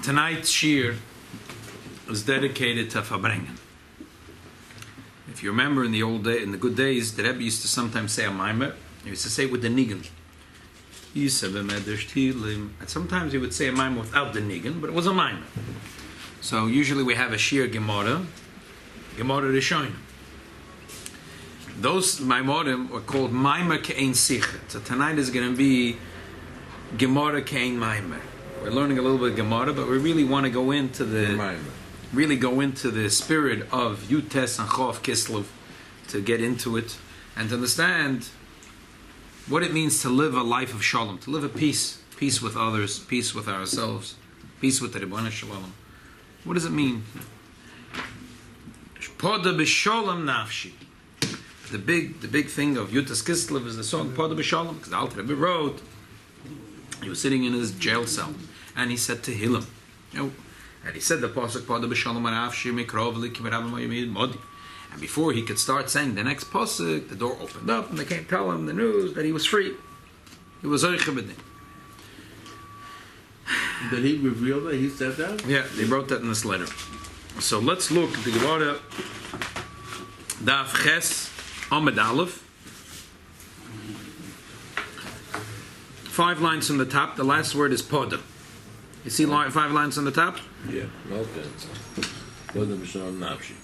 Tonight's shir is dedicated to Farbrngen. If you remember in the good days, the Rebbe used to sometimes say a maimer. He used to say it with the nigun. And sometimes he would say a maimer without the nigun, but it was a maimer. So usually we have a shir Gemara Rishonim. Those Maimorim are called Maimer Ke'ein Sicha. So tonight is going to be Gemara Ke'ein Maimer. We're learning a little bit of Gemara, but we really want to go into the spirit of Yutes and Chof Kislav, to get into it and to understand what it means to live a life of Shalom, to live a peace with others, peace with ourselves, peace with the Ribbon Shalom. What does it mean? Poda b'Shalom nafshi. The big thing of Yutes Kislav is the song Poda b'Shalom, because the Alter Rebbe wrote. He was sitting in his jail cell, and he said to Hillel, and he said the pasuk Poda b'Shalom nafshi mikrovli kimerabim yomid modi. And before he could start saying the next pasuk, the door opened up, and they came tell him the news that he was free. He was oiche b'din. Did he reveal that he said that? Yeah, they wrote that in this letter. So let's look at the Gemara, Daf Ches Amud Aleph. 5 lines from the top. The last word is Poda. You see 5 lines on the top? Yeah, okay. Poda b'Shalom nafshi.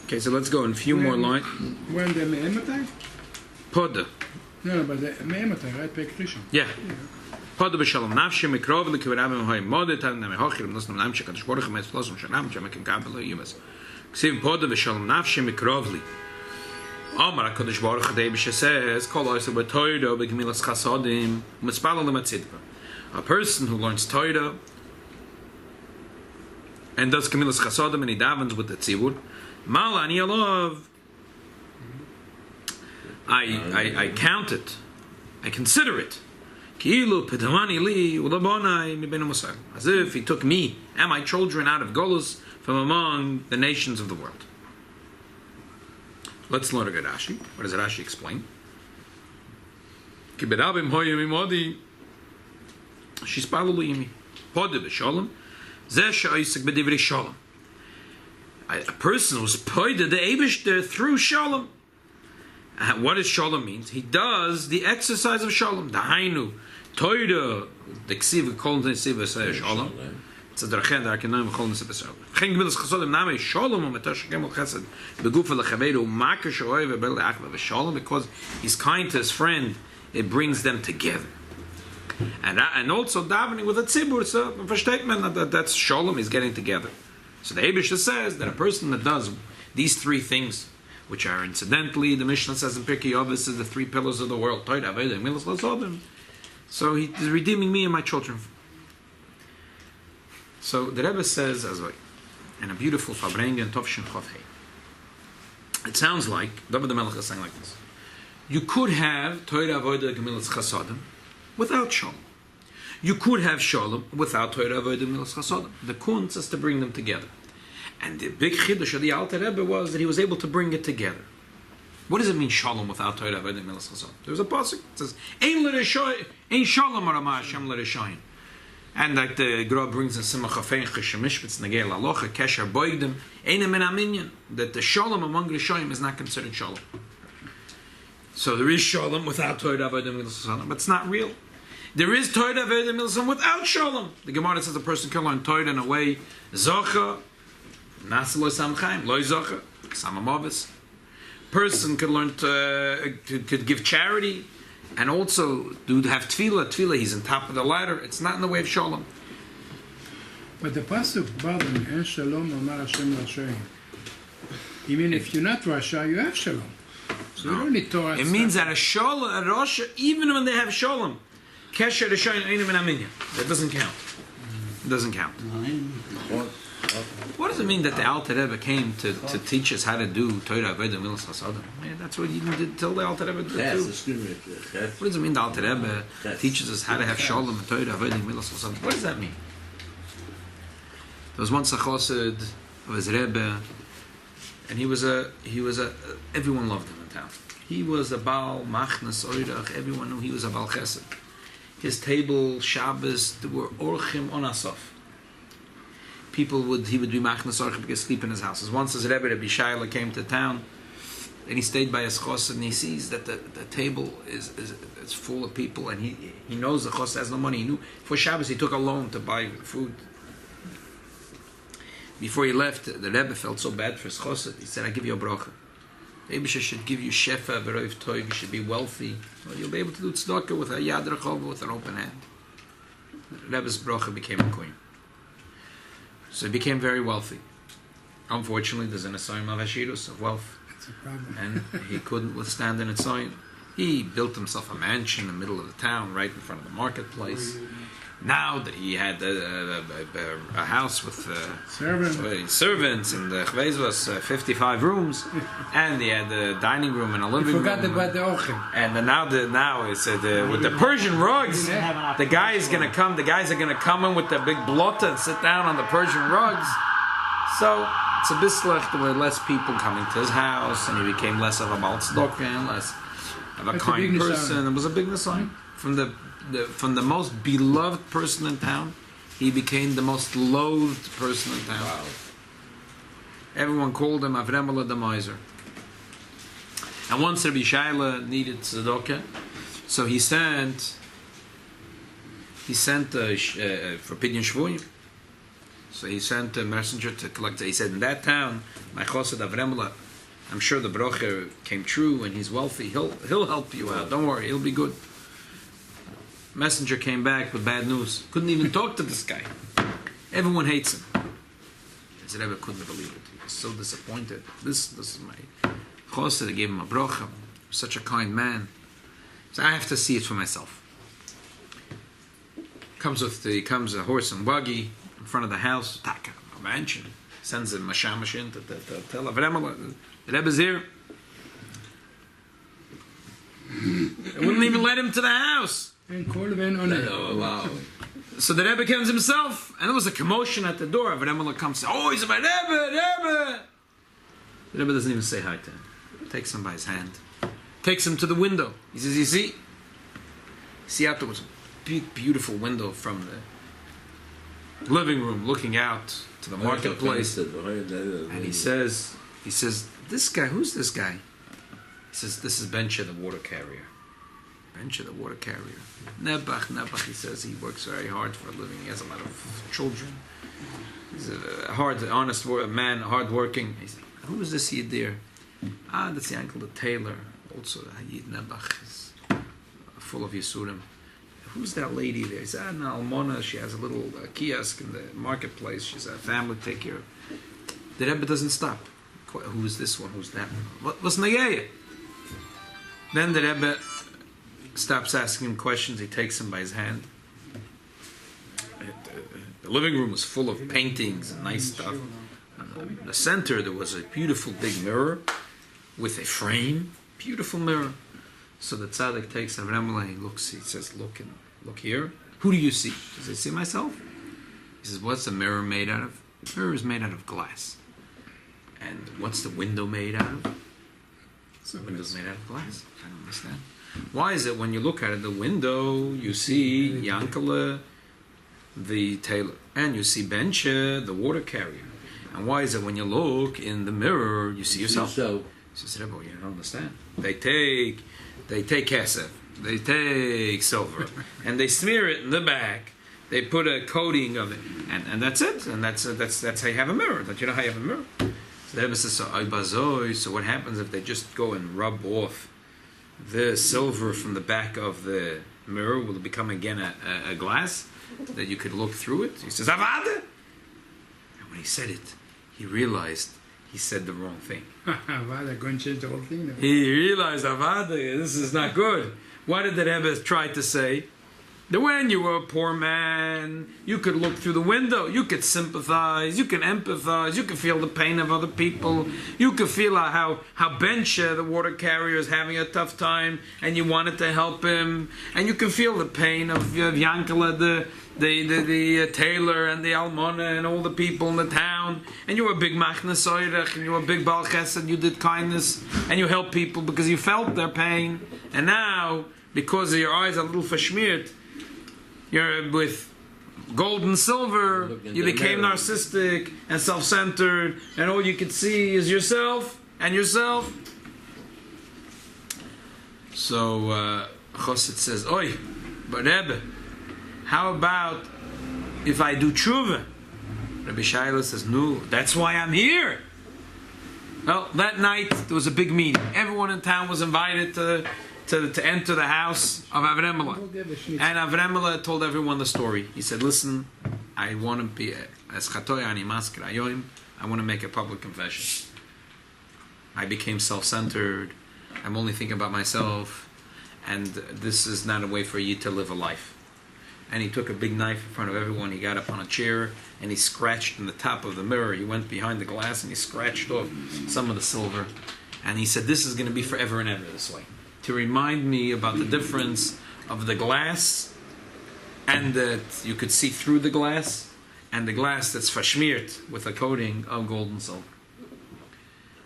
Okay, so let's go in a few more lines. When the Me'ematay? Poda. No, but the Me'ematay, right? Pek Rishon. Yeah. Poda b'Shalom nafshi mikrovli kimerabim hoy modet han mehochim nosnom nam shekadosh baruch hu metzlosim shanam shemekin kabel yumas. Ksiv Poda b'Shalom nafshi mikrovli. Amar HaKadosh Baruch Hu Deibish says, Kol oisa b'toyda b'gemilas chasodim u'mitzpalel l'matzidba. A person who learns Torah and does gemilas chasodim and he davens with the tzibur, Mal ani alav, I count it, I consider it, Ki'ilu pedamani li ulabonai mibenu musar, as if he took me and my children out of Golus from among the nations of the world. Let's learn a good Rashi. What does Rashi explain? Kiberabim hoyim imodi shispalu yimi poda b'shalom zeh she'oisek b'divrei shalom. A person who's poida the Eibishter through shalom. What does shalom means? He does the exercise of shalom. The hainu toida the ksiv kol nesiv shalom. It's a derchen that I can know kol nesiv shalom. Chen gemilas chasodim name shalom umetash gemel chesed begufa lechaveru makash oive bel achva v'shalom, because he's kind to his friend. It brings them together. And also davening with a tzibur, so versteht man that's shalom is getting together. So the Eibishter says that a person that does these 3 things, which are incidentally, the Mishnah says in Pirkei Avos, is the 3 pillars of the world. So he is redeeming me and my children. So the Rebbe says, as well, in a beautiful Farbrngen Tovshin Chofhei, it sounds like David the Melech is saying like this: you could have Torah Avodah Gemilas Chasodim without Shalom. You could have Shalom without Torah Avodah Gemilas Chasodim. The kunz is to bring them together. And the big chiddush of the Alter Rebbe was that he was able to bring it together. What does it mean Shalom without Torah Avodah Gemilas Chasodim? There's a pasuk that says Ein Shalom Arama Hashem L'Rishayim. And like the Gra brings in Simach Hafein Cheshemishpitz Negei Lalocha Kesher Boigdim Einem Men Aminyan, that the Shalom among Rishayim is not considered Shalom. So there is Shalom without Torah Avodah Gemilas Chasodim, but it's not real. There is Torah Avodah Gemilas Chasodim without Shalom. The Gemara says a person can learn Torah in a way Zocha Nasa Lo Samchaim Lo Zocha Samamavis. Person could learn could give charity. And also, do have tefillah, he's on top of the ladder. It's not in the way of shalom. But the pasuk Farbrngen En Shalom Amar Hashem L'Rashayim. You mean if you're not Rasha, you have shalom. So you don't need Torah. It means that a shalom, a Rasha, even when they have shalom, Kesher Rishayim Einem Men Aminyan. That doesn't count. It doesn't count. What does it mean that the Alter Rebbe came to teach us how to do Torah Avodah Gemilas Chasodim? That's what he did tell the Alter Rebbe to do. What does it mean the Alter Rebbe teaches us how to have Shalom and Torah Avodah Gemilas Chasodim? What does that mean? There was once a chassid of his Rebbe, and he was a everyone loved him in town. He was a Baal Machnas Oirach. Everyone knew he was a Baal Chesed. His table, Shabbos, there were Orchim on Asof. He would be Machnas Orchim because sleep in his houses. Once his Rebbe, Rabbi Shaila, came to town, and he stayed by his chosed, and he sees that the table is full of people, and he knows the chosed has no money. He knew for Shabbos he took a loan to buy food. Before he left, the Rebbe felt so bad for his chosed. He said, "I give you a bracha. Maybe she should give you shefa v'roiv toiv. You should be wealthy. Well, you'll be able to do tzedakah with a yad rechov, with an open hand." The Rebbe's bracha became a coin. So he became very wealthy. Unfortunately, there's an assignment of hashirus, of wealth. That's a problem. And he couldn't withstand an assignment. He built himself a mansion in the middle of the town, right in front of the marketplace. Now that he had a house with servants and the chveis was 55 rooms, and he had a dining room and a living room. Forgot about the ochim. And now it's with the Persian rugs. The guys are going to come in with the big blotta and sit down on the Persian rugs. So it's a bislech. There were less people coming to his house, and he became less of a Baal Tzedakah and less of a kind person. It was a big nisayon. From the most beloved person in town, he became the most loathed person in town. Wow. Everyone called him Avremela the Miser. And once Rabbi Shaila needed tzedakah, so he sent for Pidyon Shvuyim. So he sent a messenger to collect. He said, in that town, my chosed Avremela, I'm sure the bracha came true, and he's wealthy. He'll help you out. Don't worry, he'll be good. Messenger came back with bad news. Couldn't even talk to this guy. Everyone hates him. His Rebbe couldn't believe it. He was so disappointed. This is my chosed. They gave him a bracha. Such a kind man. So I have to see it for myself. Comes a horse and buggy in front of the house. A mansion. Sends a mashamash in to tell Avremela, the Rebbe's here. They wouldn't even let him to the house. Oh, wow. So the Rebbe comes himself, and there was a commotion at the door. Avremela comes, "Oh, he's my Rebbe!" The Rebbe doesn't even say hi to him. Takes him by his hand. Takes him to the window. He says, You see out there was a big, beautiful window from the living room looking out to the marketplace. And he says, "This guy, who's this guy?" He says, "This is Bencha, the water carrier." Bencha, the water carrier. Nebuch, he says he works very hard for a living. He has a lot of children. He's a honest man, hard-working. He said, "Who is this Yid there?" That's the uncle, the tailor. Also, Yid Nebuch is full of Yisurim. "Who's that lady there?" He said, "No, Almona, she has a little kiosk in the marketplace. She's a family to take care of." The Rebbe doesn't stop. Who's this one? Who's that one? What's Nagaya? Then the Rebbe stops asking him questions. He takes him by his hand. The living room was full of paintings and nice stuff. In the center there was a beautiful big mirror with a frame. Beautiful mirror. So the tzaddik takes Avremela, he looks, he says, look here. Who do you see? Does he see myself? He says, what's the mirror made out of? The mirror is made out of glass. And what's the window made out of? The window's made out of glass. I don't understand. Why is it when you look out of the window, you see Yankele, the tailor, and you see Bencha, the water carrier? And why is it when you look in the mirror, you see yourself? He says, Rebbe, you don't understand. They take kesef, they take silver, and they smear it in the back. They put a coating of it, and that's it. And that's how you have a mirror. Don't you know how you have a mirror? So the Rebbe says, so what happens if they just go and rub off the silver from the back of the mirror? Will it become again a glass that you could look through it? He says, Avada! And when he said it, he realized he said the wrong thing. Avada, going to change the whole thing now. He realized, Avada, this is not good. What did the Rebbe try to say? That when you were a poor man, you could look through the window, you could sympathize, you can empathize, you could feel the pain of other people, you could feel how Bencha, the water carrier, is having a tough time, and you wanted to help him, and you can feel the pain of Yankala, the tailor, and the almona, and all the people in the town, and you were a big machnas oirech, and you were a big bal chesed, you did kindness, and you helped people because you felt their pain, and now, because your eyes are a little verschmiert, you're with gold and silver, you became narcissistic and self-centered, and all you can see is yourself and yourself. So Chosset says, Oi, but Rebbe, how about if I do tshuva? Rabbi Shaila says, no, that's why I'm here. Well, that night there was a big meeting. Everyone in town was invited to enter the house of Avremela. And Avremela told everyone the story. He said, listen, I want to be as chatoy ani masker ayoim. I want to make a public confession. I became self-centered. I'm only thinking about myself. And this is not a way for you to live a life. And he took a big knife in front of everyone. He got up on a chair and he scratched in the top of the mirror. He went behind the glass and he scratched off some of the silver. And he said, this is going to be forever and ever this way. To remind me about the difference of the glass, and that you could see through the glass, and the glass that's verschmiert with a coating of gold and silver.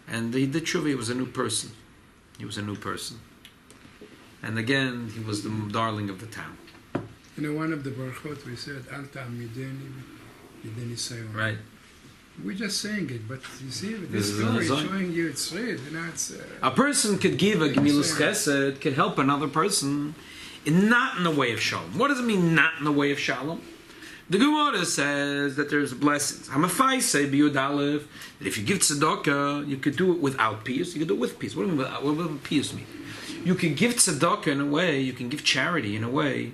And he did tshuva. He was a new person. He was a new person. And again, he was the darling of the town. You know, one of the barachot we said, Al ta'amideni mideni sayon. Right. We're just saying it, but you see, this story is showing you it's real. You know, it's a person could give a gemilus chesed, could help another person, not in the way of shalom. What does it mean, not in the way of shalom? The Gemara says that there's blessings. Hamafai say biyud aleph that if you give tzedakah, you could do it without peace. You could do it with peace. What does peace mean? You can give tzedakah in a way. You can give charity in a way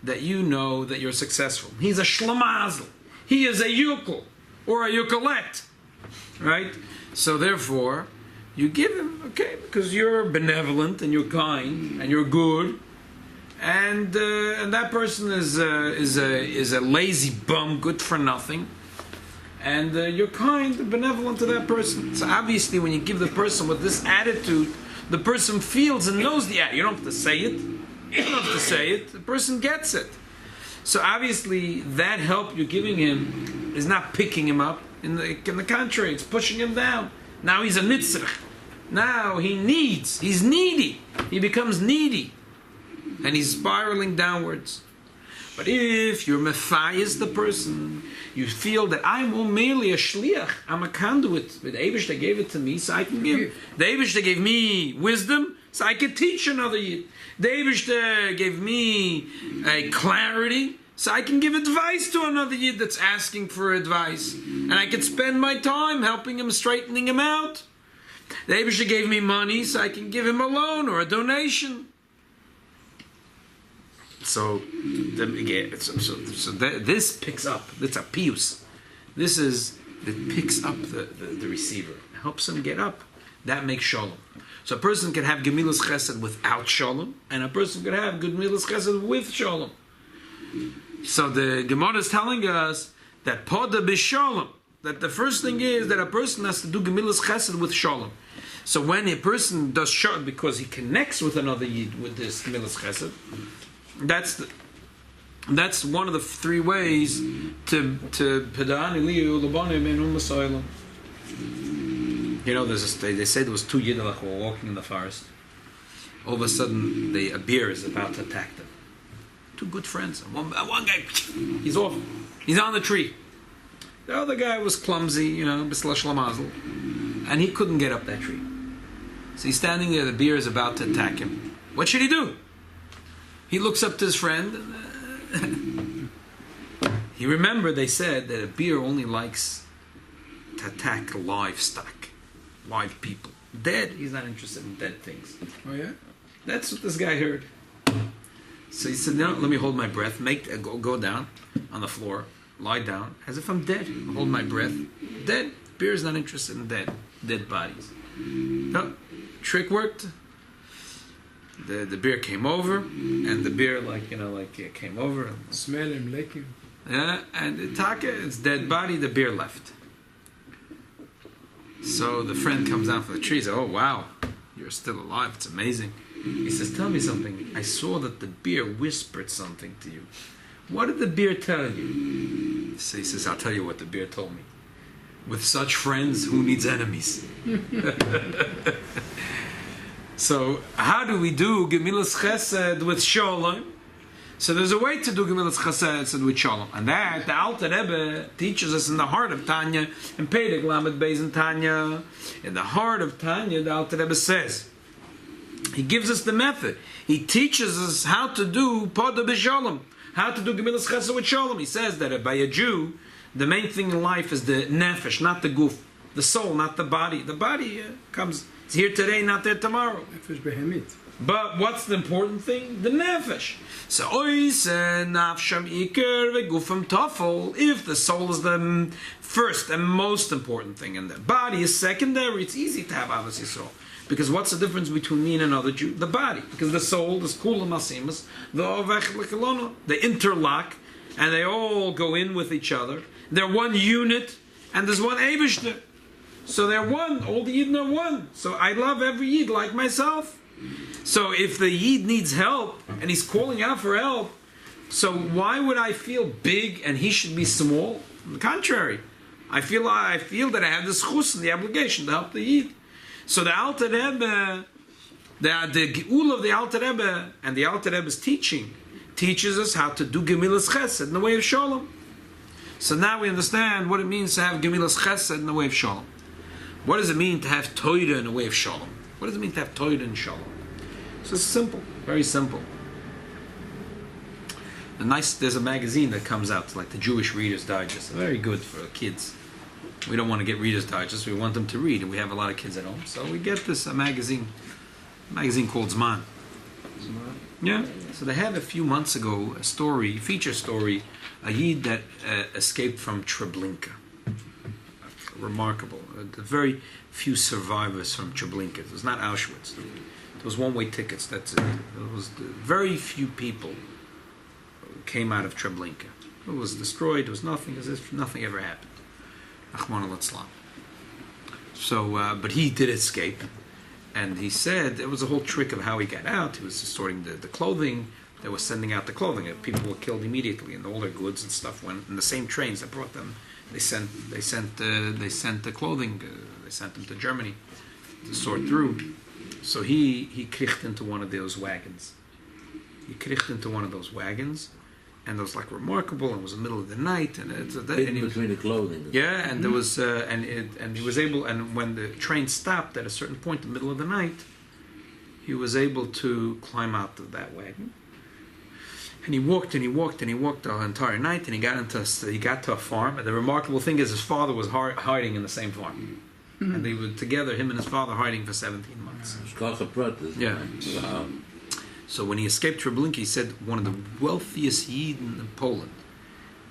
that you know that you're successful. He's a shlamazel. He is a yukul. Or a yukalet, right? So therefore, you give him, okay, because you're benevolent and you're kind and you're good, and that person is a lazy bum, good for nothing, and you're kind and benevolent to that person. So obviously, when you give the person with this attitude, the person feels and knows the attitude. You don't have to say it. You don't have to say it. The person gets it. So obviously, that help you're giving him is not picking him up. In the contrary, it's pushing him down. Now he's a nitzrach. Now he's needy. He becomes needy. And he's spiraling downwards. But if you're mefayez the person, you feel that I'm merely a shliach. I'm a conduit. The Eibishter gave it to me, so I can give. The Eibishter gave me wisdom, so I can teach another yid. The Eibishter gave me a clarity, so I can give advice to another yid that's asking for advice. And I can spend my time helping him, straightening him out. The Eibishter gave me money, so I can give him a loan or a donation. So this picks up. It's a pius. It picks up the receiver. It helps him get up. That makes shalom. So a person can have gemilus chesed without shalom, and a person can have gemilus chesed with shalom. So the Gemara is telling us that poda b'shalom, that the first thing is that a person has to do gemilus chesed with shalom. So when a person does shalom because he connects with another yid with this gemilus chesed, that's one of the three ways to pedani liu labanim enum masaylam. You know, they say there was two Yiddelach who were walking in the forest. All of a sudden, a bear is about to attack them. Two good friends. One guy, he's off. He's on the tree. The other guy was clumsy, bisla shlamazel, and he couldn't get up that tree. So he's standing there. The bear is about to attack him. What should he do? He looks up to his friend. He remembered they said that a bear only likes to attack livestock. Live people. Dead, he's not interested in dead things. Oh yeah? That's what this guy heard. So he said, no, let me hold my breath. Go down on the floor. Lie down. As if I'm dead. Hold my breath. Dead. Bear is not interested in dead bodies. No. Trick worked. the bear came over, and the bear came over and Smell him, lick him. yeah, and its dead body, the bear left. So the friend comes down from the tree. He says, "Oh wow, you're still alive. It's amazing." He says, "Tell me something. I saw that the bear whispered something to you. What did the bear tell you?" So he says, "I'll tell you what the bear told me. With such friends, who needs enemies?" So how do we do Gemilas Chesed with Shalom? So there's a way to do Gemilas Chesed with Shalom, and that the Alter Rebbe teaches us in the heart of Tanya, and Pedek Lamed Beis in Tanya. In the heart of Tanya, the Alter Rebbe says, he gives us the method. He teaches us how to do Poda B'Shalom, how to do Gemilas Chesed with Shalom. He says that by a Jew, the main thing in life is the nefesh, not the guf, the soul, not the body. The body comes, it's here today, not there tomorrow. Nefesh behemit. But what's the important thing? The nefesh. So, nafsham iker vegufam tafel. If the soul is the first and most important thing, and the body is secondary, it's easy to have Avos Yisrael. Because what's the difference between me and another Jew? The body. Because the soul, the skula masimas, the ovech l'kolono, they interlock, and they all go in with each other. They're one unit, and there's one Eibishter. So they're one. All the Yidden are one. So I love every Yid like myself. So if the Yid needs help, and he's calling out for help, so why would I feel big and he should be small? On the contrary, I feel that I have the schus and the obligation to help the Yid. So the Alter Rebbe, the Geul of the Alter Rebbe, and the Alter Rebbe's teaching, teaches us how to do Gemilas Chesed in the way of Shalom. So now we understand what it means to have Gemilas Chesed in the way of Shalom. What does it mean to have Torah in the way of Shalom? What does it mean to have Torah in Shalom? So it's simple, very simple. There's a magazine that comes out, like the Jewish Reader's Digest. Very good for kids. We don't want to get Reader's Digest, we want them to read, and we have a lot of kids at home. So we get this a magazine called Zman. Yeah. So they had a few months ago a feature story, a Yid that escaped from Treblinka. Remarkable. Very few survivors from Treblinka. It was not Auschwitz. It was one-way tickets. That's it. It was very few people came out of Treblinka. It was destroyed. It was nothing, as if nothing ever happened. Achman al-Islam. So, but he did escape, and he said it was a whole trick of how he got out. He was sorting the clothing. They were sending out the clothing. People were killed immediately, and all their goods and stuff went in the same trains that brought them. They sent the clothing. They sent them to Germany to sort through. So he kriegt into one of those wagons. And it was like remarkable. It was the middle of the night, and between the clothing. Yeah, and there was and he was able. And when the train stopped at a certain point in the middle of the night, he was able to climb out of that wagon. And he walked the entire night, and he got to a farm. And the remarkable thing is, his father was hiding in the same farm, and they were together, him and his father, hiding for 17 months. Yeah. So when he escaped Treblinka, he said one of the wealthiest Yidden in Poland.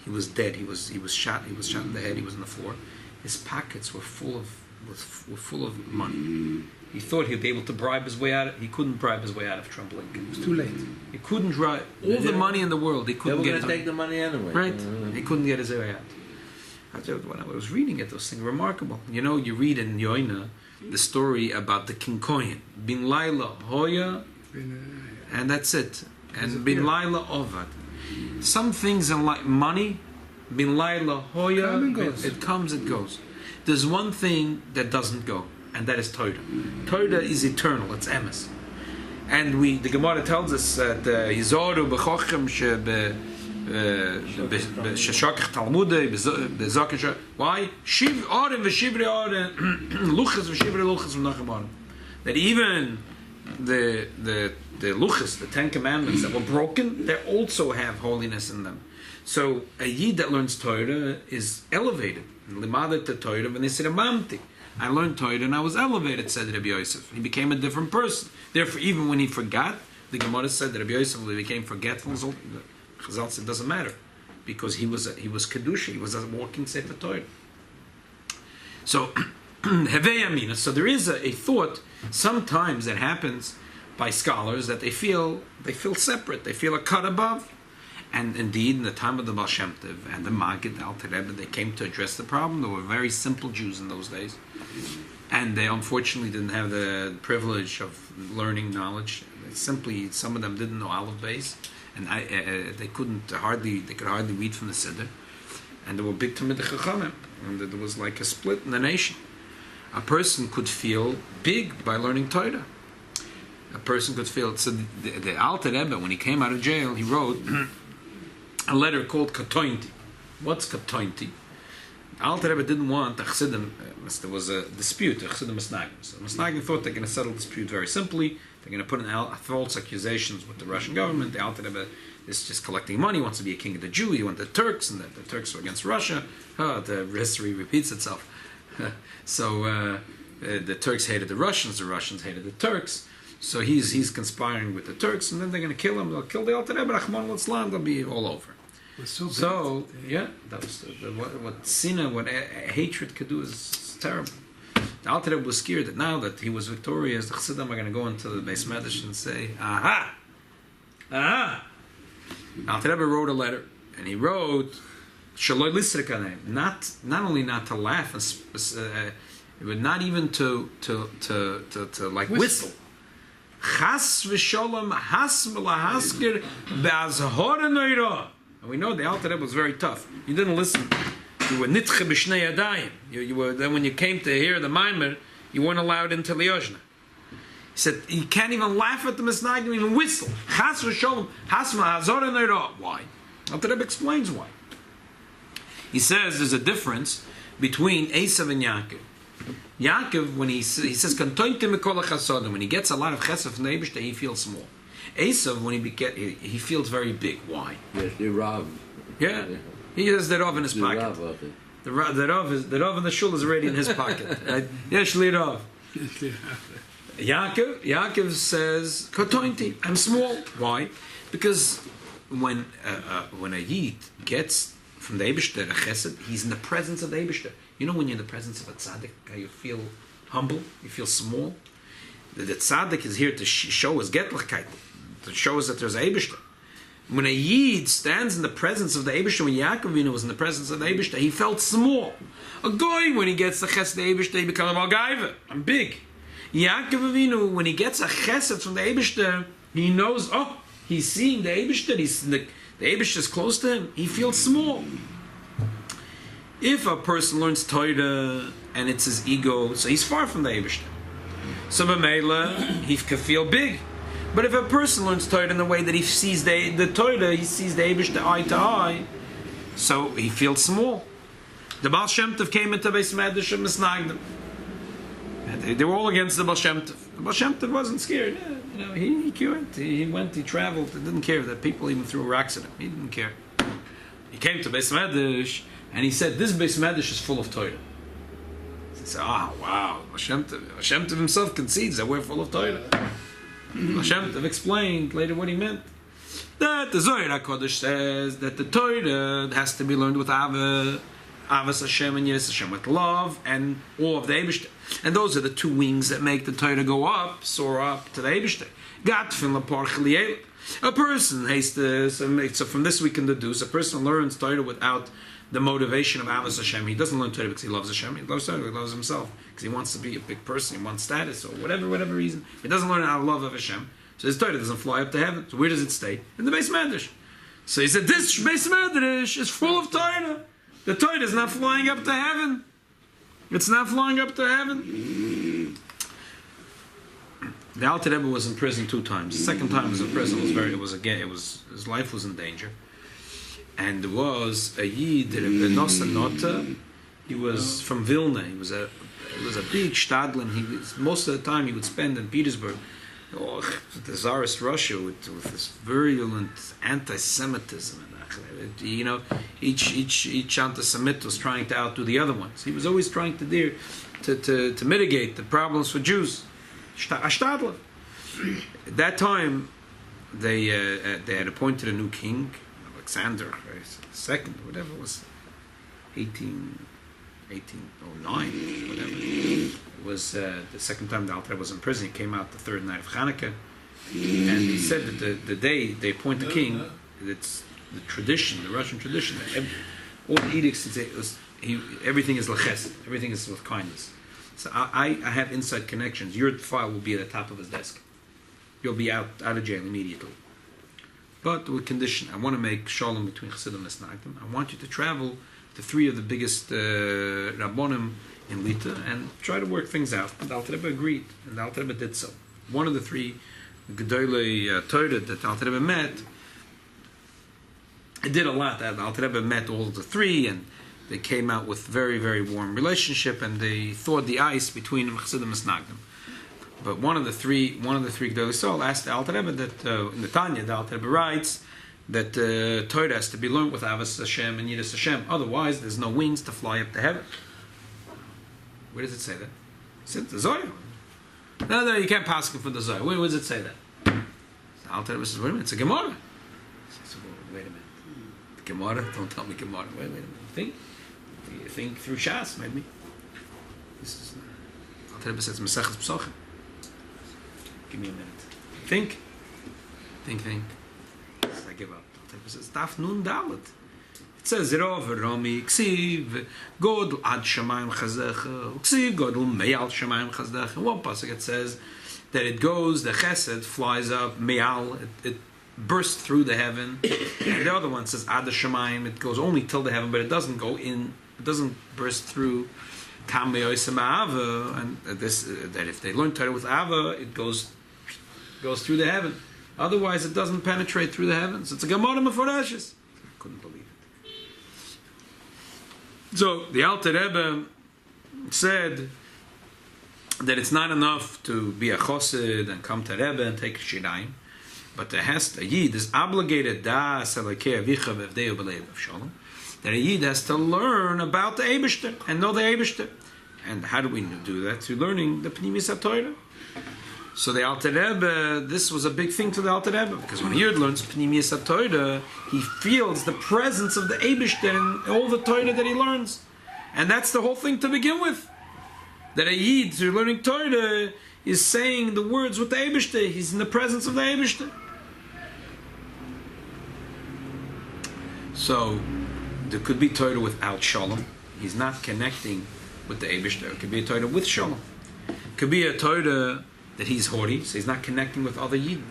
He was dead. He was shot. He was shot in the head. He was on the floor. His pockets were full of money. He thought he'd be able to bribe his way out. He couldn't bribe his way out of Treblinka. It was too late. He couldn't bribe all the money in the world. He couldn't They get were it. going to take the money anyway. Right. He couldn't get his way out. When I was reading it, those things remarkable. You know, you read in Yoina the story about the King Kohen, Bin Laila Hoya, and that's it. And Bin Laila Ovad. Some things in like money, Bin Laila Hoya, it comes, it goes. There's one thing that doesn't go, and that is Torah. Torah is eternal, it's emes. And the Gemara tells us that Yizoru b'chochem sheshakach talmudei b'zakasha. Why? Shiv oren v'shivri oren luchas v'shivri luchas v'nachem oren. That even the luchas, the 10 commandments that were broken, they also have holiness in them. So a Yid that learns Torah is elevated. Limadet the Torah v'nisirabamti. I learned Torah and I was elevated, said Rabbi Yosef. He became a different person. Therefore, even when he forgot, the Gemara said that Rabbi Yosef became forgetful. Chazal, it doesn't matter, because he was kedusha. He was a walking sefer Torah. So, hevei amina. So there is a thought sometimes that happens by scholars that they feel separate, they feel a cut above. And indeed, in the time of the Baal Shem Tov and the Maggid, Alter Rebbe, they came to address the problem. They were very simple Jews in those days. And they unfortunately didn't have the privilege of learning knowledge. Simply, some of them didn't know Aleph Beis, and they could hardly read from the Siddur. And there were big Talmidei Chachamim, and there was like a split in the nation. A person could feel big by learning Torah. A person could feel. So the Alter Rebbe, when he came out of jail, he wrote a letter called Katointi. What's Katointi? Alter Rebbe didn't want the Chassidim. There was a dispute. The Chassidim Misnagim. So the Misnagim thought they're going to settle the dispute very simply. They're going to put in false accusations with the Russian government. The Alter Rebbe is just collecting money. He wants to be a king of the Jew. He wants the Turks, and the Turks were against Russia. The history repeats itself. So the Turks hated the Russians hated the Turks. So he's conspiring with the Turks, and then they're going to kill him. They'll kill the Alter Rebbe. Rahman al-Islam. They'll be all over. So yeah, that was what sinah, what hatred could do is terrible. The Alter Rebbe was scared that now that he was victorious, the Chassidim are going to go into the Beis Medrash and say, "Aha, aha." Alter Rebbe wrote a letter, and he wrote, "Shaloi lisrikaneim," not only not to laugh, but not even to like whistle. Chas v'sholom has v'lahaskir be'azhor neira. And we know the Alter Rebbe was very tough. You didn't listen. You were nitche b'shnei yadayim. You were, then when you came to hear the Maimer, you weren't allowed into Liyozhna. He said, you can't even laugh at the Misnagim, even whistle. Chas v'sholom, has v'lahazor neira. Why? Alter Rebbe explains why. He says there's a difference between Esav and Yaakov. Yaakov, when he says, when he gets a lot of chesed from the Eibishter, he feels small. Esav, when he feels very big. Why? Yes, the Rav. Yeah. He has the Rav in his pocket. The Rav in the shul is already in his pocket. Yes, Rav. Yaakov says, Kotointi, I'm small. Why? Because when a Yid gets from the Eibishter a chesed, he's in the presence of the Eibishter. You know when you're in the presence of a tzaddik, how you feel humble, you feel small? The tzaddik is here to show us getlichkeit, to show us that there's a Eibishter. When a Yid stands in the presence of the Eibishter, when Yaakov Avinu was in the presence of the Eibishter, he felt small. A goy, when he gets the chesed of the Eibishter, he becomes a Malgaiva. I'm big. Yaakov Avinu, when he gets a chesed from the Eibishter, he knows, he's seeing the Eibishter, the Eibishter is close to him, he feels small. If a person learns Torah and it's his ego, so he's far from the Eibishter. So b'meila, he can feel big. But if a person learns Torah in the way that he sees the Torah, he sees the Eibishter eye to eye, so he feels small. The Baal Shem Tov came into Beis Medrash and Misnagdim. They were all against the Baal Shem Tov. The Baal Shem Tov wasn't scared. He cured. He went, he traveled. He didn't care that people even threw rocks at him. He didn't care. He came to Beis Medrash and he said, this Beis Medrash is full of Torah. He said, wow, Hashem Tov himself concedes that we're full of Torah. Hashem Tov explained later what he meant. That the Zohar HaKodesh says that the Torah has to be learned with Avos Hashem and Yiras Hashem, with love and awe of the Eibishter. And those are the two wings that make the Torah go up, soar up to the Eibishter. A person has to, so from this we can deduce, a person learns Torah without the motivation of Avos Hashem. He doesn't learn Torah because he loves Hashem. He loves Torah, he loves himself, because he wants to be a big person, he wants status, or whatever reason. He doesn't learn out of love of Hashem. So his Torah doesn't fly up to heaven. So where does it stay? In the Beis Medrash. So he said, this Beis Medrash is full of Torah. The Torah is not flying up to heaven. It's not flying up to heaven. The Alter Rebbe was in prison 2 times. The second time he was in prison his life was in danger. And there was a Yid, Rebbe Nosson Nota. He was from Vilna. He was a big shtadlin. Most of the time he would spend in Petersburg, the Tsarist Russia, with this virulent anti-Semitism. You know, each anti-Semit was trying to outdo the other ones. He was always trying to mitigate the problems for Jews. Shtadlin. At that time, they had appointed a new king, Alexander II, whatever it was, 1809, whatever. It was the second time the Alter was in prison. He came out the third night of Hanukkah. And he said that the day they appoint the king, it's the tradition, the Russian tradition, that all the edicts, everything is lechesed, everything is with kindness. So I have inside connections. Your file will be at the top of his desk. You'll be out of jail immediately. But with condition, I want to make shalom between Chassidim and Snagdim. I want you to travel to 3 of the biggest Rabbonim in Lita and try to work things out. And the Alter Rebbe agreed, and the Alter Rebbe did so. One of the 3 Gedolei Torah that the Alter Rebbe met, it did a lot. The Alter Rebbe met all of the 3, and they came out with very, very warm relationship, and they thawed the ice between Chassidim and Snagdim. But one of the 3 Gedolei Sol asked the Alter Rebbe that in the Tanya, the Alter Rebbe writes that Torah has to be learned with Avos Hashem and Yiras Hashem. Otherwise, there's no wings to fly up to heaven. Where does it say that? It says the Zohar. No, you can't pass it for the Zohar. Where does it say that? The Alter Rebbe says, wait a minute, it's a Gemara. Says, wait a minute. The Gemara? Don't tell me Gemara. Wait a minute. Think through Shas, maybe. This is Alter Rebbe says Maseches Pesachim. Give me a minute. Think. So I give up. Alter Rebbe says Daf Nun Dalet. It says Rov Romi Ksiv Godl Ad Shamayim Chazecha Ksiv Godl Meyal Shamayim Chazecha. In one pasuk it says that it goes, the Chesed flies up, Meyal, it bursts through the heaven. And the other one says Ad Shamayim, it goes only till the heaven, but it doesn't go in. It doesn't burst through Tam Me'oisem Ava, and that if they learn Torah with Ava, it goes through the heaven. Otherwise, it doesn't penetrate through the heavens. It's a Gemara Meforashes. I couldn't believe it. So the Alter Rebbe said that it's not enough to be a Chosid and come to Rebbe and take a Shirayim, but a Yid is obligated Das Elokei Avicha V'Evdei U'B'Leiv Shalom. That a Yid has to learn about the Eibishter and know the Eibishter. And how do we do that? Through learning the Pnimis HaTorah. So the Alter Rebbe, this was a big thing to the Alter Rebbe, because when a Yid learns Pnimis HaTorah, he feels the presence of the Eibishter in all the Torah that he learns. And that's the whole thing to begin with. That a Yid, through learning Torah, is saying the words with the Eibishter. He's in the presence of the Eibishter. So there could be Torah without Shalom. He's not connecting with the Eibishter. It could be a Torah with Shalom. It could be a Torah that he's haughty, so he's not connecting with other Yidden.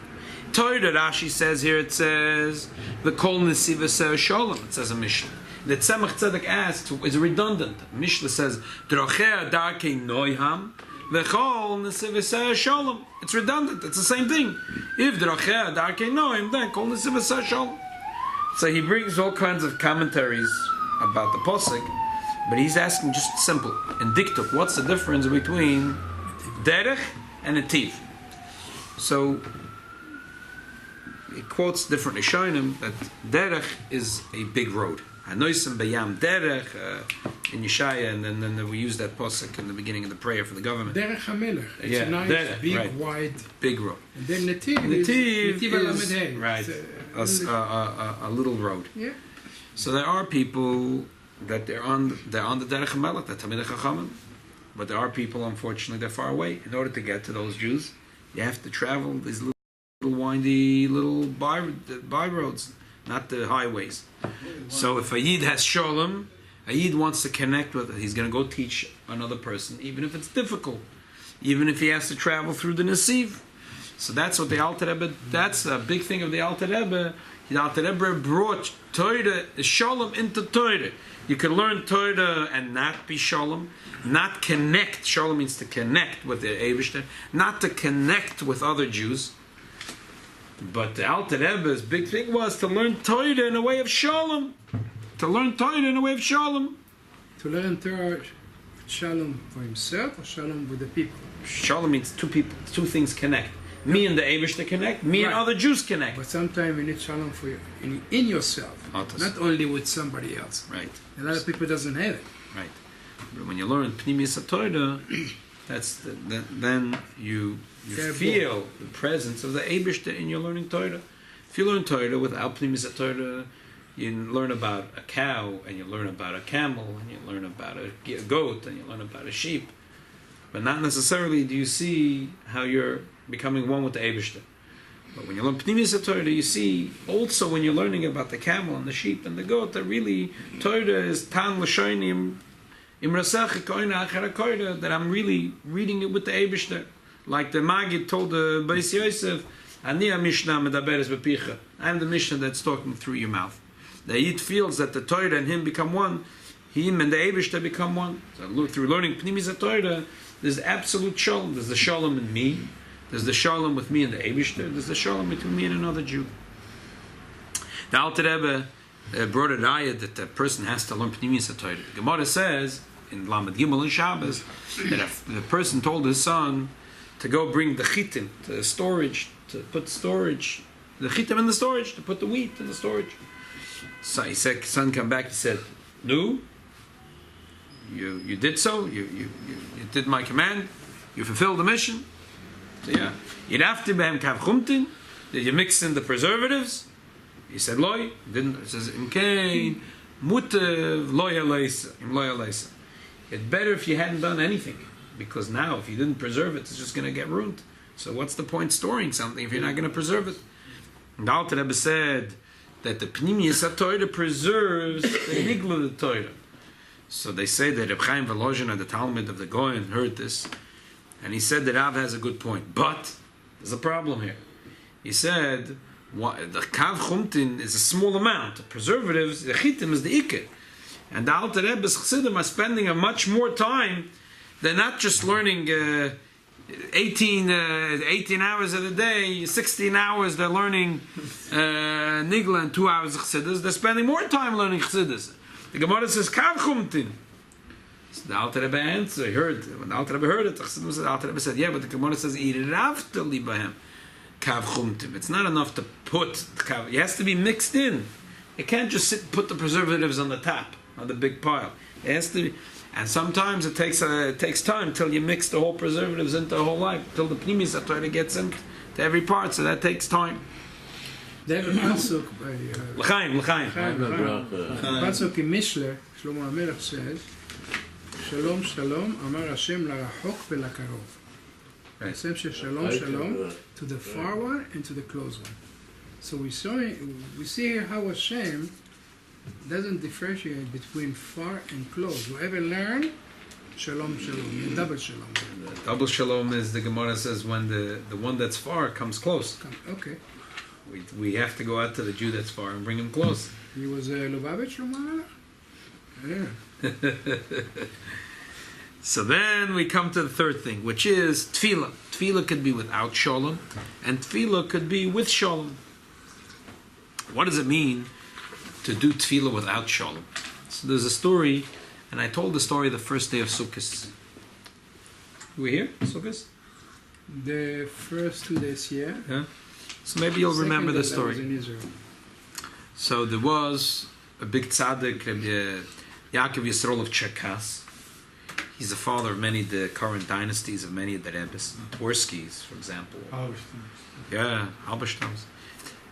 Torah, Rashi says here, it says, the Kol Nesiva Ser Shalom, it says a Mishnah. The Tzemach Tzedek asks, is redundant. Mishnah says, Drochea Darkei Noiham, V'chol Nesiva Ser Shalom. It's redundant, it's the same thing. If Drochea Darkei Noiham, then Kol Nesiva Ser Shalom. So he brings all kinds of commentaries about the Posuk, but he's asking just simple, in Diktuk, what's the difference between Derech and Netiv? So he quotes different Rishonim that Derech is a big road. Hanoisim Bayam Derech in Yeshaya, and then we use that Posuk in the beginning of the prayer for the government. Derech HaMelech. It's a nice, Derech, big, right, wide, big road. And then Netiv is right, a little road. Yeah. So there are people that they're on the Derech HaMelech, the Talmidei Chachamim, but there are people, unfortunately, they're far away. In order to get to those Jews, you have to travel these little windy little by roads, not the highways. So if a Yid has Shalom, a Yid wants to connect with it, he's going to go teach another person, even if it's difficult, even if he has to travel through the Nesiv. So that's what the Alter Rebbe, that's a big thing of the Alter Rebbe. The Alter Rebbe brought Torah, Shalom into Torah. You can learn Torah and not be Shalom, not connect. Shalom means to connect with the Eibishter, not to connect with other Jews. But the Alter Rebbe's big thing was to learn Torah in a way of Shalom. To learn Torah in a way of Shalom. To learn Torah, Shalom for himself or Shalom with the people? Shalom means two people, two things connect. Me and the Eibishter connect, me and other Jews connect. But sometimes you need Shalom for you, in yourself, not only with somebody else. Right. A lot of people doesn't have it. Right. But when you learn Pnimis HaTorah, that's then you feel the presence of the Eibishter in your learning Torah. If you learn Torah without Pnimis HaTorah, you learn about a cow, and you learn about a camel, and you learn about a goat, and you learn about a sheep. But not necessarily do you see how you're becoming one with the Eibishter. But when you learn Pnimis Torah, you see also when you're learning about the camel and the sheep and the goat, that really Torah is Tan L'Shonim Imrasach Koina Achara Koira, that I'm really reading it with the Eibishter. Like the Maggid told the Beis Yosef, Ani Mishnah Medaberes Bepicha. I'm the Mishnah that's talking through your mouth. The Yid feels that the Torah and him become one. Him and the Eibishter become one. So through learning Pnimis Torah, there's absolute shalom. There's the shalom in me. There's the shalom with me and the Eibishter. There's the shalom between me and another Jew. The Alter Rebbe brought a raya that the person has to learn Pnimis Torah. Gemara says in Lamed Gimel and Shabbos that if the person told his son to go bring the chitim, the storage, to put storage, the chitim in the storage, to put the wheat in the storage. So he said, son came back, he said, no, you did so, you did my command, you fulfilled the mission. So yeah, you'd have to behem kav chumtin, did you mix in the preservatives? He said, loy, didn't, it says, imkein, mutev, loya leisa. It's better if you hadn't done anything, because now if you didn't preserve it, it's just going to get ruined. So what's the point storing something if you're not going to preserve it? And the Alter Rebbe said that the Pnimiyas Torah preserves the Nigla of the Torah. So they say that Reb Chaim Volozhin, the Talmud of the Goyen, heard this, and he said that Rav has a good point. But there's a problem here. He said the Kav Chumtin is a small amount. The preservatives, the Chitim is the Ikket. And the Alter Rebbe's Chassidim are spending a much more time. They're not just learning 18 hours of the day, 16 hours they're learning Nigla and 2 hours of Chassidus. They're spending more time learning Chassidus. The Gemara says, Kav Chumtin. So the Alter Rebbe answered, when the Alter Rebbe heard it, the Alter Rebbe said, yeah, but the Gemara says, Iravta libahem Kav Chumtin. It's not enough to put Kav. It has to be mixed in. You can't just sit and put the preservatives on the top, on the big pile. It has to be. And sometimes it takes time till you mix the whole preservatives into the whole life, till the Pnimis Torah gets into every part, so that takes time. There's a pasuk by L'chaim. pasuk in Mishler, Shlomo HaMelech says, Shalom, Shalom, Amar Hashem larachok v'lakarov. Hashem says Shalom, Shalom to the far one and to the close one. So we see here how Hashem doesn't differentiate between far and close. Whoever learn, shalom, shalom, double shalom. Double shalom is, the Gemara says, when the one that's far comes close. Okay. We have to go out to the Jew that's far and bring him close. He was Lubavitch, Romana? Yeah. So then we come to the third thing, which is tefillah. Tefillah could be without shalom, and tefillah could be with shalom. What does it mean to do tefillah without shalom? So there's a story, and I told the story the first day of Sukkot. We here, Sukkot? The first 2 days here. Yeah. So maybe you'll remember the story. Was in Israel. So there was a big tzaddik, Yaakov Yisrael of Cherkas. He's the father of many of the current dynasties of many of the Rebbes, Twerskis, for example. Yeah, Halberstams.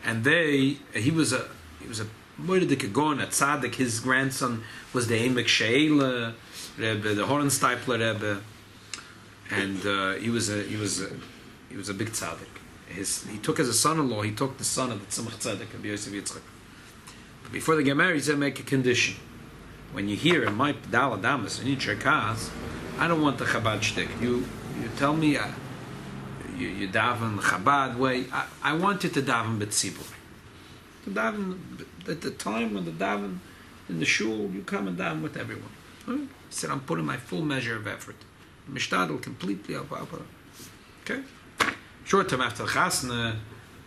And he was a Moededik Gon, a tzaddik. His grandson was the Emek Sheila Rebbe, the Horensteipler Rebbe, and he was a big tzaddik. He took as a son-in-law. He took the son of the Tzemach Tzedek, Rabbi Yosef Yitzchak. But before they get married, he said, make a condition. When you hear in my Dal Adamas in Cherkas, I don't want the Chabad shtick. You tell me you daven Chabad way. I want you to daven b'tzibur. To daven at the time when the daven in the shul, you come and daven with everyone. He said, I'm putting my full measure of effort. Mishtadel completely up. Okay. Short time after the Chasna,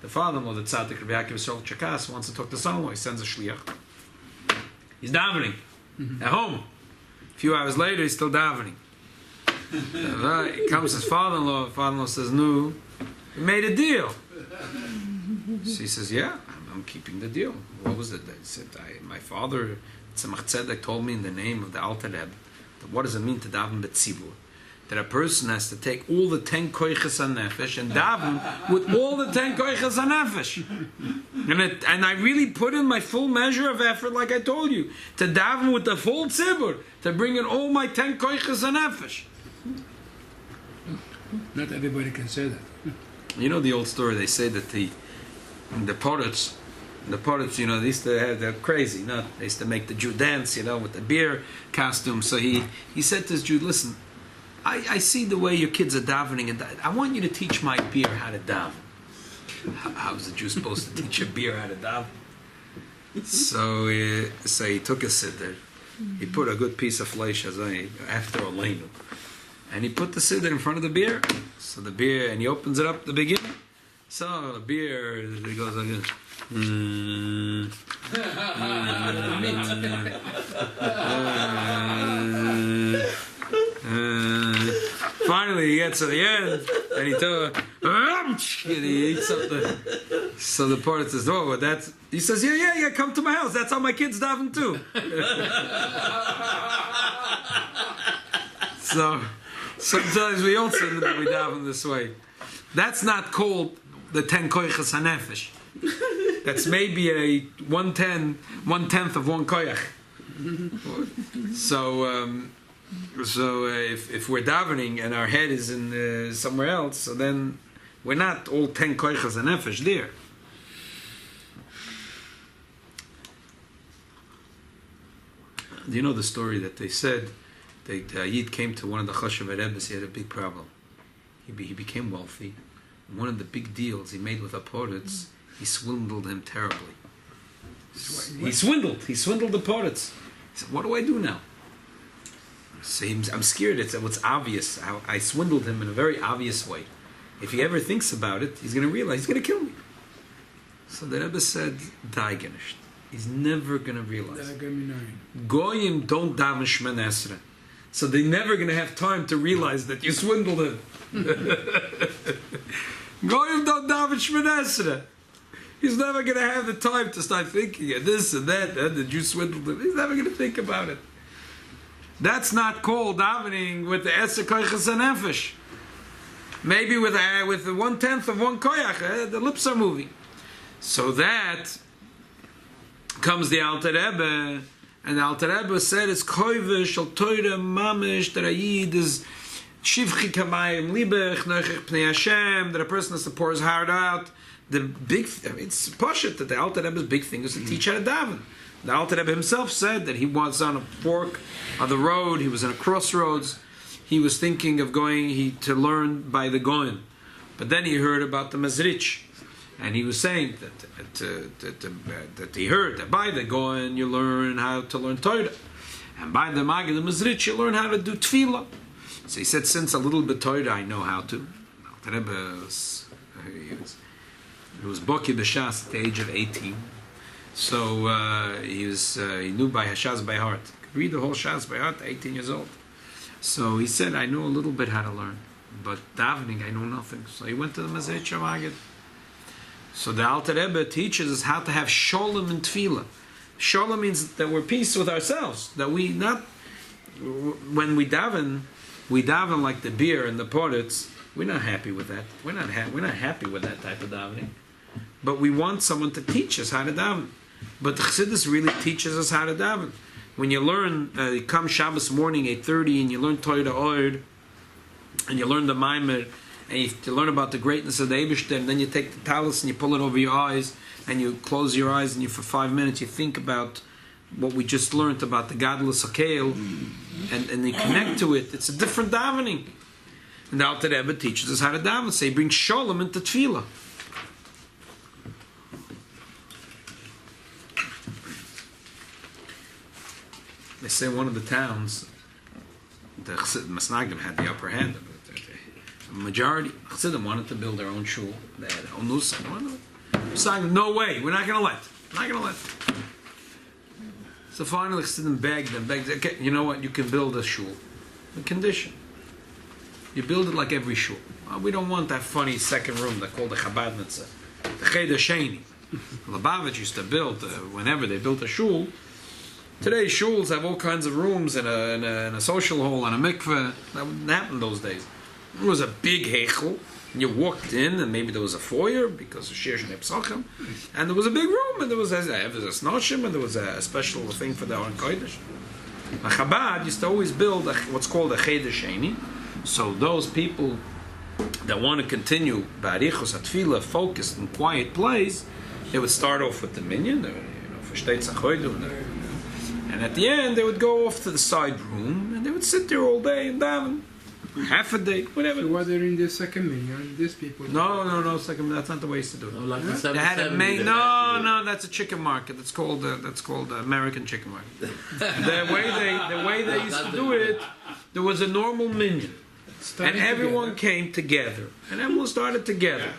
the father-in-law, the tzaddik Rabbi Yaakov Yisrael Cherkas, wants to talk to son-in-law. He sends a shliach. He's davening at home. A few hours later, he's still davening. He comes his father-in-law. The father-in-law says, "No, we made a deal." So he says, "Yeah, I'm keeping the deal." What was it? He said, "My father, Tzemach Tzedek, told me in the name of the Alter Rebbe that what does it mean to daven b'tzibur? That a person has to take all the 10 koiches hanefesh and daven with all the 10 koiches hanefesh. And I really put in my full measure of effort, like I told you, to daven with the full tzibur, to bring in all my 10 koiches hanefesh." Not everybody can say that. You know the old story. They say that the poets, they used to have, they're crazy, they used to make the Jew dance, with the beer costume. So he said to his Jew, listen, I see the way your kids are davening, and I want you to teach my beer how to daven. How is a Jew supposed to teach a beer how to daven? So he took a siddur, he put a good piece of flesh after Oleinu, and he put the siddur in front of the beer. So the beer, and he opens it up at the beginning. So the beer, it goes like this. Finally, he gets to the end, and he eats up the. So the poet says, "Oh, that's." He says, "Yeah, come to my house. That's how my kids daven too." So sometimes we also daven this way. That's not called the 10 koyches hanefesh. That's maybe a 1/10 of one koyach. So if we're davening and our head is in somewhere else, so then we're not all 10 koyches hanefesh there. Do you know the story that they said that Yid came to one of the Chashav Rebbes? He had a big problem. He became wealthy. One of the big deals he made with the poets, he swindled him terribly. He swindled the poets. He said, "What do I do now?" So I'm scared. It's obvious. I swindled him in a very obvious way. If he ever thinks about it, he's going to realize he's going to kill me. So the Rebbe said, "Daigenisht." He's never going to realize. Goyim don't daven Shemana Esrei. So they're never going to have time to realize that you swindled him. Goyim don't daven Shemana Esrei. He's never going to have the time to start thinking of this and that, and that you swindled him. He's never going to think about it. That's not called davening with the Esrei Koyches HaNefesh. Maybe with the 1/10 of one koyach, the lips are moving. So that comes the Alter Rebbe, and the Alter Rebbe said it's koyve shel toira mamish, that a yid is shivchi kamayim libech nechech pnei Hashem, that a person has to pour his heart out. It's pashut that the Alter Rebbe's big thing is to teach how to daven. The Alter Rebbe himself said that he was on a fork of the road, he was in a crossroads, he was thinking of going to learn by the Goyen, but then he heard about the Mezrich. And he was saying that he heard that by the Goyen you learn how to learn Torah, and by the Magid the Mezrich you learn how to do Tefillah. So he said, since a little bit Torah I know how to. He was Boki B'Shas at the age of 18, so he knew by Hashaz by heart. He could read the whole Shas by heart at 18 years old. So he said, I know a little bit how to learn, but davening I know nothing. So he went to the Mezrich Magid. So the Alter Rebbe teaches us how to have sholem and tefillah. Sholem means that we're peace with ourselves. That when we daven like the beer and the poets. We're not happy with that. We're not happy with that type of davening. But we want someone to teach us how to daven. But the Chassidus really teaches us how to daven. When you learn, you come Shabbos morning 8:30 and you learn Torah Oid, and you learn the Maimer, and you learn about the greatness of the Eibishter, and then you take the talus and you pull it over your eyes, and you close your eyes, and for 5 minutes you think about what we just learned about the Gadlus HaKeil, and you connect to it. It's a different davening. And the Alter Rebbe teaches us how to daven. So he brings Sholem into Tefillah. They say one of the towns, the Masnagdim had the upper hand. The majority, Chassidim wanted to build their own shul. They had onus. No way, we're not going to let. So finally, Chassidim begged. Okay, you know what? You can build a shul. The condition: you build it like every shul. We don't want that funny second room they call the Chabad Mitzvah, the Cheder Sheni. Lubavitch used to build whenever they built a shul. Today, shuls have all kinds of rooms and a social hall and a mikveh. That wouldn't happen those days. It was a big heichel, and you walked in, and maybe there was a foyer because of Shir Shnei Pesachim, and there was a big room, and there was a snoshim, and there was a special thing for the Aron Kodesh. Chabad used to always build what's called a Cheder Sheni, so those people that want to continue ba'arichos atfila, focused in quiet place, they would start off with the minyan, and at the end they would go off to the side room and they would sit there all day and daven, half a day, whatever. So what they're in the second minyan, these people? No, second. That's not the way to do it. No, like the They had it 770, made. they No, that's a chicken market. That's called American chicken market. the way they used to do it, there was a normal minyan, and everyone came together, and everyone started together.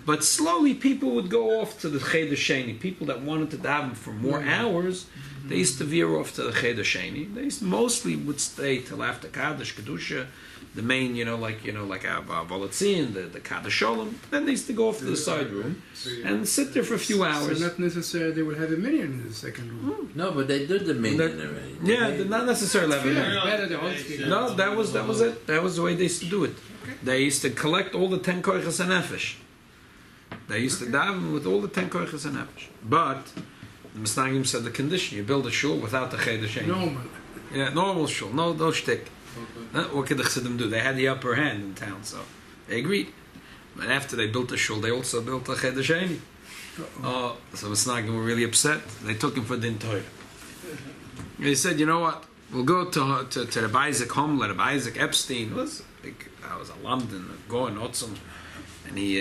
But slowly, people would go off to the Cheder Sheni. People that wanted to daven for more hours, they used to veer off to the Cheder Sheni. They mostly would stay till after Kaddish Kedusha, the main, like Volatzin, the Kaddish Shalom. Then they used to go off to the side room and sit there for a few hours. So not necessarily they would have a minyan in the second room. No, but they did the minyan already. Yeah, not necessarily have a minyan. Better the whole thing. No, that was it. That was the way they used to do it. Okay. They used to collect all the 10 koiches and nefesh. They used to daven with all the 10 koiches and nefesh. But the Misnagim said the condition: you build a shul without the Cheder Sheni. Normal. Yeah, normal shul, no shtick. What could the Chassidim do? They had the upper hand in town, so they agreed. But after they built the shul, they also built a Cheder Sheni. So Misnagim were really upset. They took him for Din Torah. They said, you know what? We'll go to Rabbi Isaac Homler, Rabbi Isaac Epstein. Was a Lamdan, a Goen Otzum. And he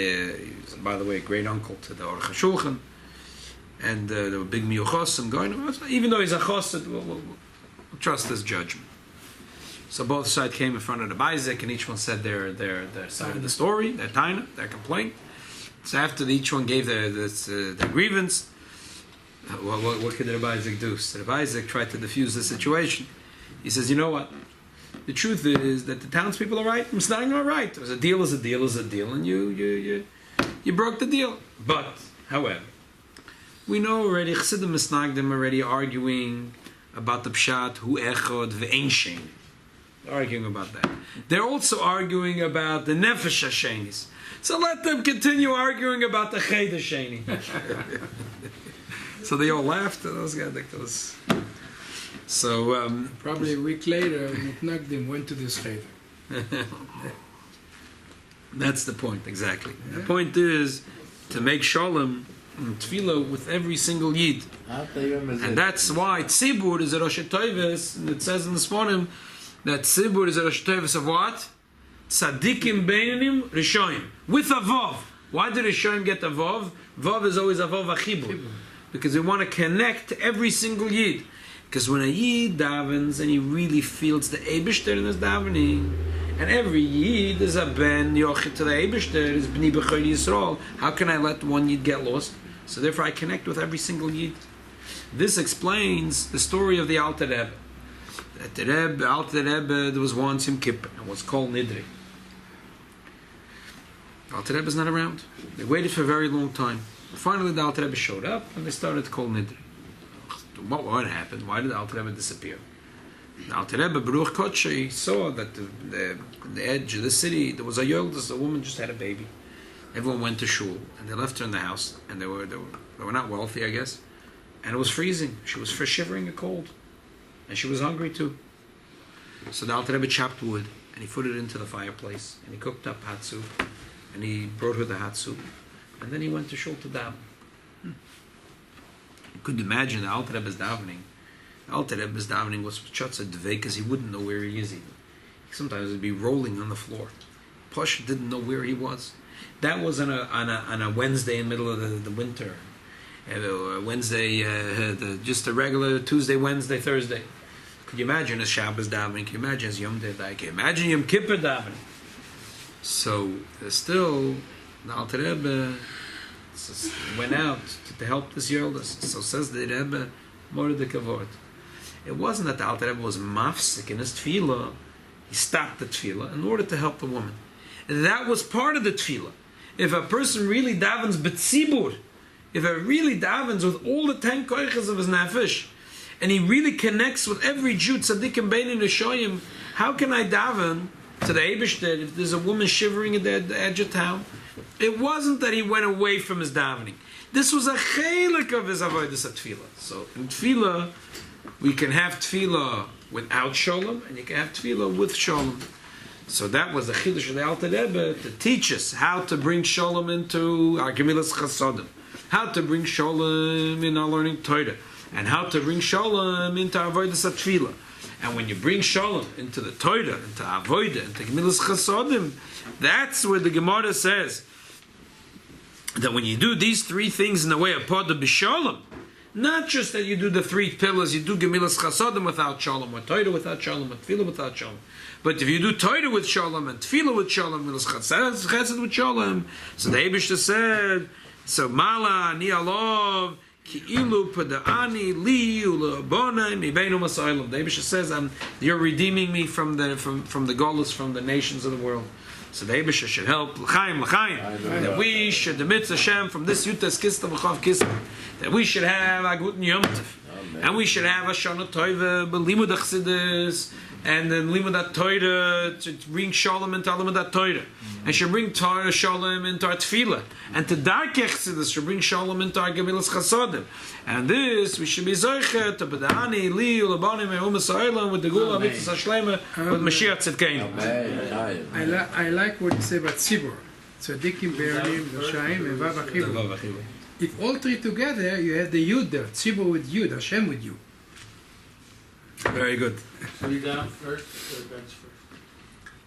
was, by the way, a great uncle to the Aruch HaShulchan. And there were big miyuchosim going. Even though he's a chosid, we'll trust his judgment. So both sides came in front of the Isaac, and each one said their side of the story, their taina, their complaint. So after each one gave their grievance, what could the Rabbi Isaac do? So Rabbi Isaac tried to diffuse the situation. He says, you know what? The truth is that the townspeople are right. Misnagim are right. It was a deal is a deal is a deal, and you broke the deal. But, however, we know already, Chassidim Misnagdim already arguing about the pshat hu echod ve'ein sheni. They're arguing about that. They're also arguing about the nefesh hashenis. So let them continue arguing about the cheder sheni. So they all laughed. Those guys, ridiculous. So probably a week later, Mitnagdim went to this cheder. That's the point, exactly. Yeah. The point is to make shalom and tefillah with every single yid. And that's why tzibur is a Rosh Toives, and it says in the Sfonim that tzibur is a Rosh Toives of what? Tzadikim beinanim rishoyim. With a vav. Why did rishoyim get a vav? Vav is always a vav achibur. Because we want to connect every single yid. Because when a yid davens and he really feels the Eibishter in his davening, and every yid is a ben yochid to the Eibishter, is b'ni b'chol Yisrael, how can I let one yid get lost? So therefore I connect with every single yid. This explains the story of the Alter Rebbe. The Alter Rebbe, there was once Yom Kippur, and was called Nidri. Alter Rebbe is not around. They waited for a very long time. Finally the Alter Rebbe showed up, and they started to call Nidri. What happened? Why did the Alter Rebbe disappear? The Alter Rebbe, Baruch Kodshe, saw that the edge of the city, there was a yoldus, a woman just had a baby. Everyone went to shul, and they left her in the house, and they were not wealthy, I guess, and it was freezing. She was shivering a cold, and she was hungry too. So the Alter Rebbe chopped wood, and he put it into the fireplace, and he cooked up hot soup, and he brought her the hot soup, and then he went to shul to daven. You could imagine the Alter Rebbe's davening. The Alter Rebbe's davening was chotza dvei because he wouldn't know where he is even. Sometimes he'd be rolling on the floor. Posh didn't know where he was. That was on a Wednesday in the middle of the winter. Wednesday, just a regular Tuesday, Wednesday, Thursday. Could you imagine his Shabbos davening? Can you imagine his Yom Tov davening? Can you imagine Yom Kippur davening? So still, the Alter Rebbe went out to help this yoldus. So says the Rebbe, more the kavod. It wasn't that the Alter Rebbe was mafsik in his tefillah. He stopped the tefillah in order to help the woman. That was part of the tefillah. If a person really davens betzibur, if he really davens with all the 10 koiches of his nefesh, and he really connects with every Jew, tzaddikim beinin rishoyim, how can I daven to the Eibishter if there's a woman shivering at the edge of town? It wasn't that he went away from his davening. This was a chelik of his avodas tefillah. So in tefillah, we can have tefillah without shalom, and you can have tefillah with shalom. So that was the Chiddush of the Alter Rebbe to teach us how to bring Shalom into our Gemilas Chasodim, how to bring Shalom in our learning Torah, and how to bring Shalom into Avodas HaTfilah. And when you bring Shalom into the Torah, into Avodah, into Gemilas Chasodim, that's where the Gemara says that when you do these three things in the way of Podah B'Shalom, not just that you do the three pillars, you do Gemilas Chasodim without Shalom, or Torah without Shalom, or Tefillah without Shalom. But if you do Torah with Shalom, and Tefillah with Shalom, Gemilas Chesed with Shalom, so the Eibishter said, so Mala, Ani Alov, Ki Ilu Pada'ani, Li, Ula Abona, Mibeinu Masaylam. The Eibishter says, you're redeeming me from the Golus, from the nations of the world. So the Eibishter should help L'chaim, that we should admit Hashem from this Yutas Kislav V'chav Kislav, that we should have a Guten Yom Tov, and we should have a Shana Toiva, B'limud Achsidus, and then Limud Torah to bring Shalom into Limud Torah, and should bring Torah Shalom into our Tefillah, and to Darkei Chassidus should bring Shalom into our Gemilas Chasodim, and this we should be Zocher to B'da'ani Li Ulabani Me'umas Ha'olam with the Gula Mitzvah Shlema with Mashiach Tzidkeinu. I like what you say about Tzibur. Tzadikim, Be'erim, Rashayim, and Vav Achivu. If all three together, you have the Yud there, Tzibur with Yud, Hashem with you. Very good. Are you down first or bench first?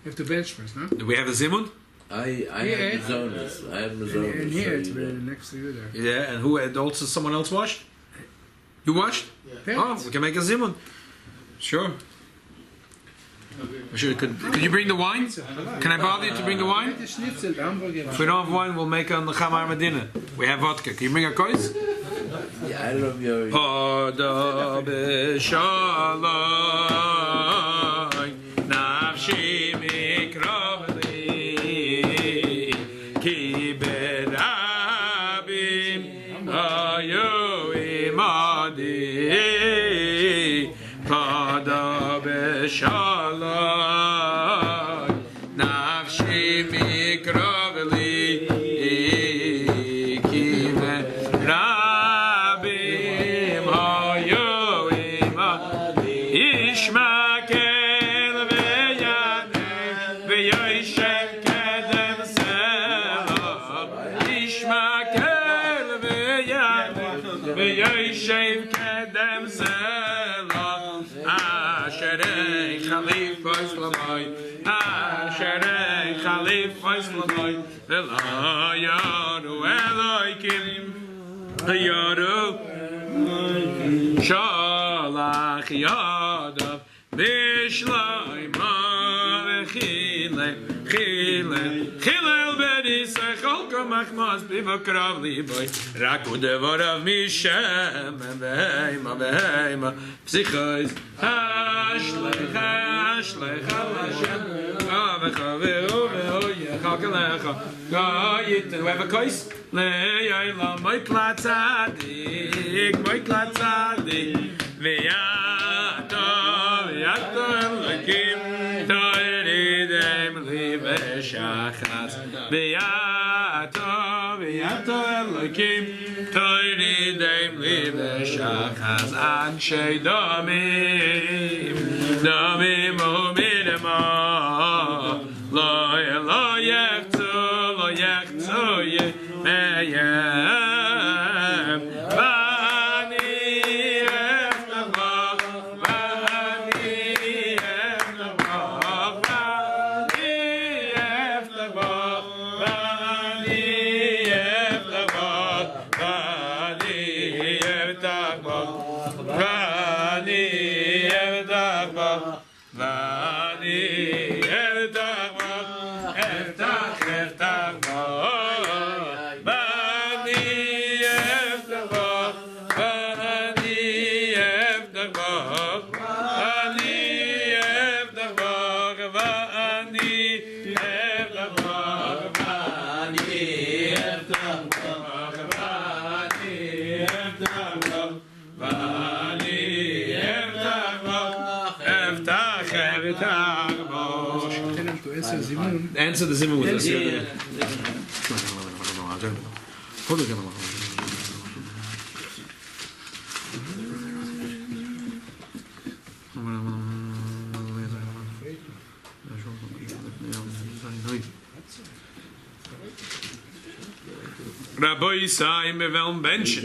You have to bench first, no? Do we have a Zimun? I have Mazonas. And here, it's very next to you there. Yeah, and who had also someone else washed? You washed? Yeah. Oh, we can make a Zimun. Sure. Could you bring the wine? Can I bother you to bring the wine? If we don't have wine, we'll make on the Chamar Medina. We have vodka. Can you bring a kois? Yeah, I don't know if you're... Podah B'Shalom, Nafshi Mikrov Li, Ki Berabim Ayu Imadi, Podah B'Shalom, Nafshi Mikrov Li, Ki Berabim Shalach Yadav Bishlayma V'chile Chilel B'nisay Cholka Machmas B'vakrav Liboy Raku Devorav Mishem V'heima Psichois Hashlech Hashem Avecha Ve'oyecha Kelecha Gayit. Do we have a kois? Le'yayla Moikla Tzadik V'yato Elokim Toiridem Li V'shachas V'yato Elokim Toiridem Li V'shachas Anshei Domim U'mirema Lo Yechzu Meyem Vani Eftavach Vani Eftavach Vani Eftavach Vani Eftavach Vani Eftavach Vani Eftavach Vani Eftavach Eftavach Answer the Zimun with us. Rabbi Yisai mevelm benchen.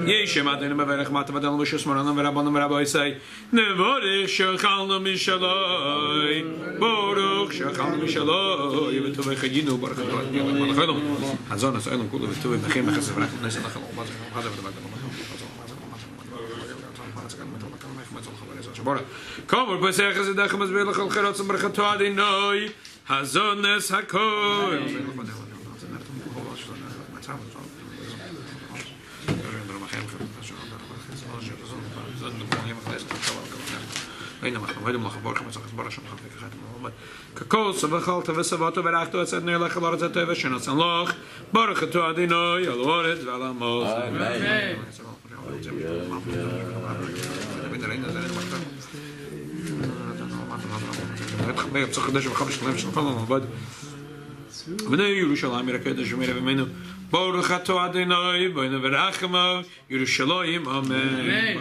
Yeshem adenu meverech matavadel v'shus moranam v'rabbanam Rabbi Yisai. Nevorich shechalnu mishaloi. Baruch shechalnu mishaloi. V'tovei chayinu baruch Adonai Malachayim. Hazon asayim kulu v'tovei b'chem b'chesed v'rachim nesem lachal. Come on, Pesach is the Chamas Belachal Charotzim Berchato Adinoi Hazones Hakol. Kakol Savachal Tavasavato Verachto at Nela Chalar Tavishan and Loch Barchato Adinoi Aloret Valamos. Amen. Bnei Yerushalayim Yerakedesh Yemir Avimenu Baruch Ato Adonai B'nei V'rachamo Yerushalayim Amen.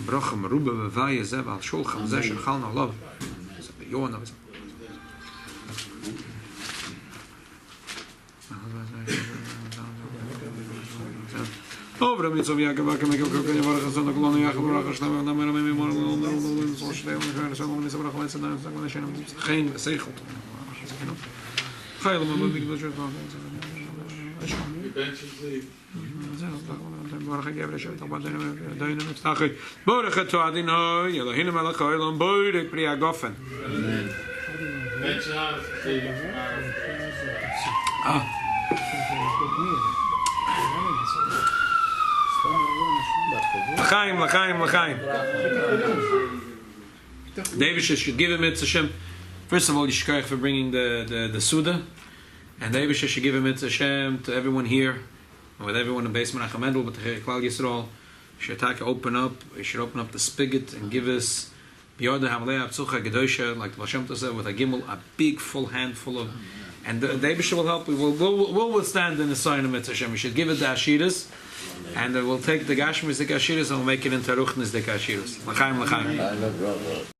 Brochem Ruba Vavaya Zev Al Shulchan Zesh Chal Nalav. Yona. Over mitzvah Yaakov Kamek Koken Yavar Chazon Kolon Yaakov Rach Shlam Namer Mem Mor so Shlem Khan Shalom Nisam Rach Letzan Shalom Shalom Chain Seichot. Chayl Mom Big Bajor. Baruch Ato Adonai Eloheinu melech haolam borei pri hagofen. Amen. L'chaim. David should give him it Hashem. First of all, Yishkarech for bringing the Suda, and David should give him it Hashem to everyone here, with everyone in Beis Menachem Mendel, but the Klal Yisrael. Should open up the spigot and give us B'yoda Hamlei Apsucha Gedosha, like the Hashem said, with a gimel, a big full handful of, and the David will help. We'll withstand in the sign of Mitzvah Hashem. We should give it the Ashiras, and we'll take the Gashmis the Ashiras and we'll make it into Ruchnis the Ashiras. L'chaim.